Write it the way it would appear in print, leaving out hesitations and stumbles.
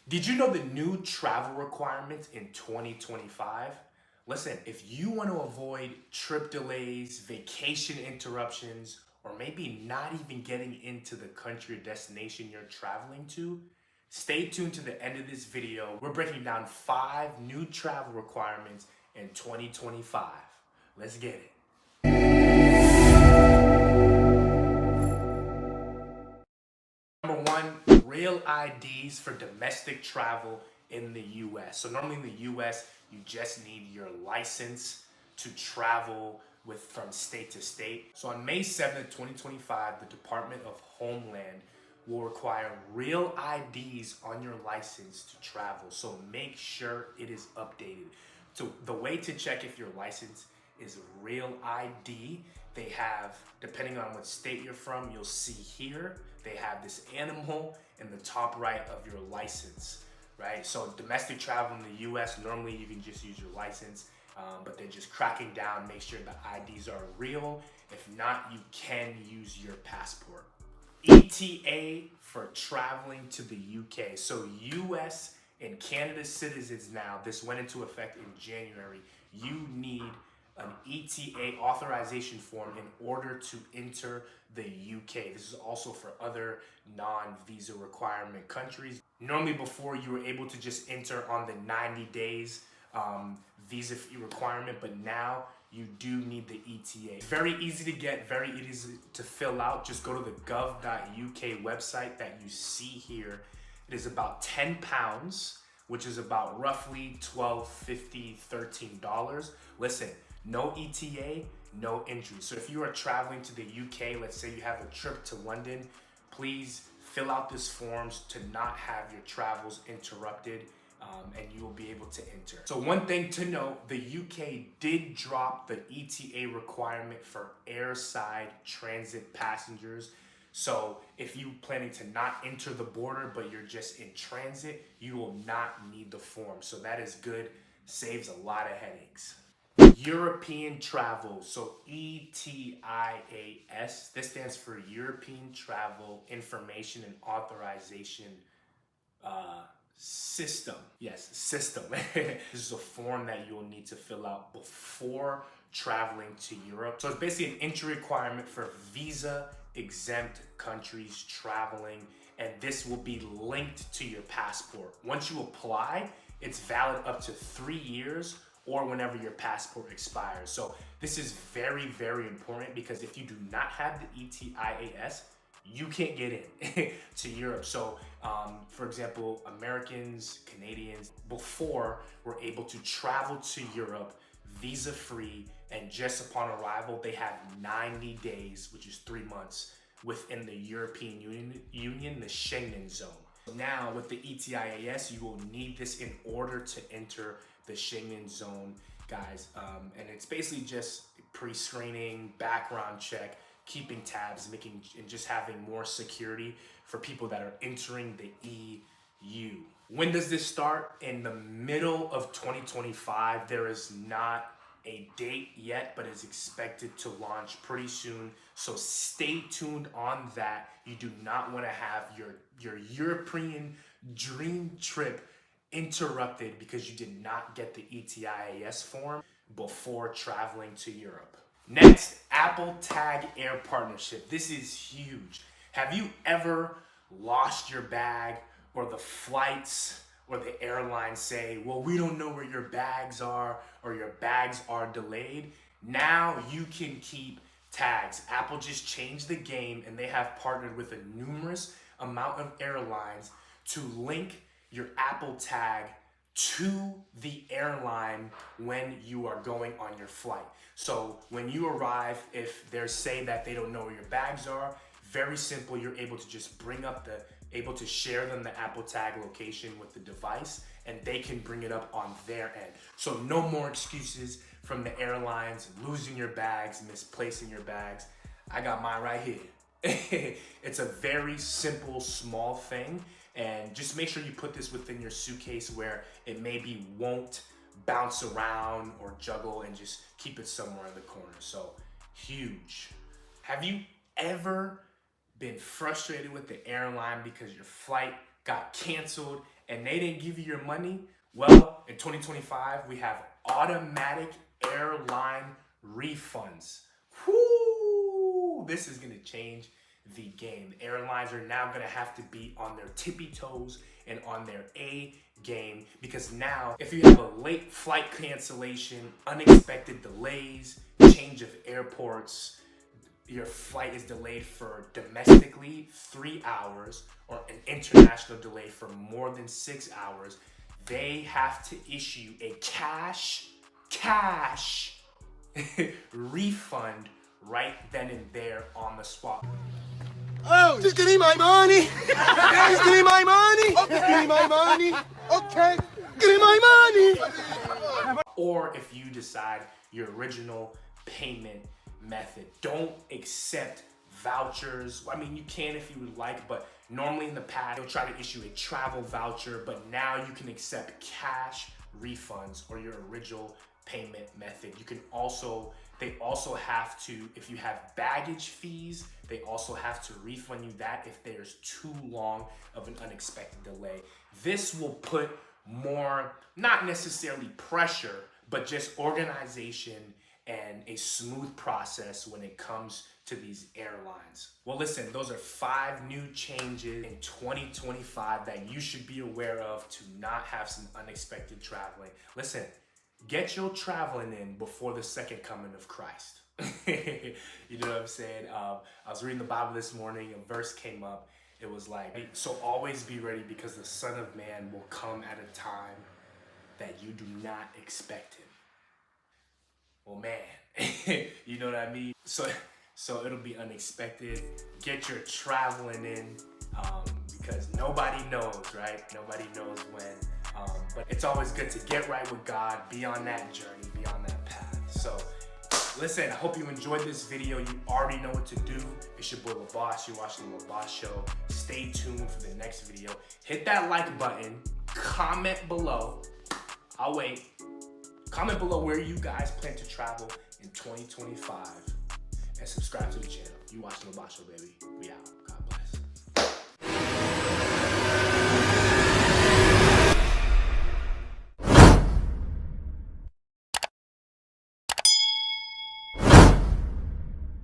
Did you know the new travel requirements in 2025? Listen, if you want to avoid trip delays, vacation interruptions, or maybe not even getting into the country or destination you're traveling to, stay tuned to the end of this video. We're breaking down 5 new travel requirements in 2025. Let's get it. Number one, real IDs for domestic travel in the US. So normally in the US, you just need your license to travel with from state to state. So on May 7th, 2025, the Department of Homeland will require real IDs on your license to travel. So make sure it is updated. So the way to check if your license is real ID, they have, depending on what state you're from, you'll see here, they have this animal in the top right of your license, right? So domestic travel in the US, normally you can just use your license, but they're just cracking down, make sure the IDs are real. If not, you can use your passport. ETA for traveling to the UK. So US and Canada citizens now, this went into effect in January, you need an ETA authorization form in order to enter the UK. This is also for other non-visa requirement countries. Normally before you were able to just enter on the 90 days visa fee requirement, but now you do need the ETA. It's very easy to get, very easy to fill out. Just go to the gov.uk website that you see here. It is about £10, which is about roughly $12.50, $13. Listen, no ETA, no entry. So if you are traveling to the UK, let's say you have a trip to London, please fill out this forms to not have your travels interrupted, and you will be able to enter. So one thing to note, the UK did drop the ETA requirement for airside transit passengers. So if you're planning to not enter the border, but you're just in transit, you will not need the form. So that is good, saves a lot of headaches. European travel, so ETIAS, this stands for European Travel Information and Authorization System. Yes, system. This is a form that you'll need to fill out before traveling to Europe. So it's basically an entry requirement for visa exempt countries traveling, and this will be linked to your passport. Once you apply, it's valid up to 3 years or whenever your passport expires. So this is very, very important because if you do not have the ETIAS, you can't get in to Europe. So for example, Americans, Canadians, before were able to travel to Europe visa free, and just upon arrival, they have 90 days, which is 3 months, within the European Union, the Schengen zone. Now with the ETIAS, you will need this in order to enter the Schengen zone, guys. And it's basically just pre-screening, background check, keeping tabs, and just having more security for people that are entering the EU. When does this start? In the middle of 2025. There is not a date yet, but is expected to launch pretty soon. So stay tuned on that. You do not want to have your European dream trip interrupted because you did not get the ETIAS form before traveling to Europe. Next, Apple Tag Air partnership. This is huge. Have you ever lost your bag, or the flights or the airlines say, well, we don't know where your bags are, or your bags are delayed? Now you can keep tags. Apple just changed the game, and they have partnered with a numerous amount of airlines to link your Apple Tag to the airline when you are going on your flight. So when you arrive, if they say that they don't know where your bags are, very simple, you're able to just able to share them the Apple Tag location with the device, and they can bring it up on their end. So no more excuses from the airlines, losing your bags, misplacing your bags. I got mine right here. It's a very simple, small thing, and just make sure you put this within your suitcase where it maybe won't bounce around or juggle, and just keep it somewhere in the corner. So huge. Have you ever been frustrated with the airline because your flight got canceled and they didn't give you your money, well, in 2025, we have automatic airline refunds. Whoo! This is gonna change the game. The airlines are now gonna have to be on their tippy toes and on their A game, because now if you have a late flight cancellation, unexpected delays, change of airports, your flight is delayed for domestically 3 hours or an international delay for more than 6 hours, they have to issue a cash refund right then and there on the spot. Oh, just give me my money. Just give me my money. Okay. Give me my money. Okay. Give me my money. Or if you decide your original payment method, don't accept vouchers. I mean, you can if you would like, but normally in the past, they'll try to issue a travel voucher, but now you can accept cash refunds or your original payment method. You can also, they also have to, if you have baggage fees, they also have to refund you that if there's too long of an unexpected delay. This will put more, not necessarily pressure, but just organization and a smooth process when it comes to these airlines. Well, listen, those are 5 new changes in 2025 that you should be aware of to not have some unexpected traveling. Listen, get your traveling in before the second coming of Christ. You know what I'm saying? I was reading the Bible this morning, a verse came up. It was like, so always be ready because the Son of Man will come at a time that you do not expect him. Well, man, you know what I mean? So it'll be unexpected. Get your traveling in because nobody knows, right? Nobody knows when. But it's always good to get right with God, be on that journey, be on that path. So listen, I hope you enjoyed this video. You already know what to do. It's your boy LaBoss. You're watching the LaBoss Show. Stay tuned for the next video. Hit that like button. Comment below. I'll wait. Comment below where you guys plan to travel in 2025. And subscribe to the channel. You watching the LaBoss Show, baby. We out. God bless.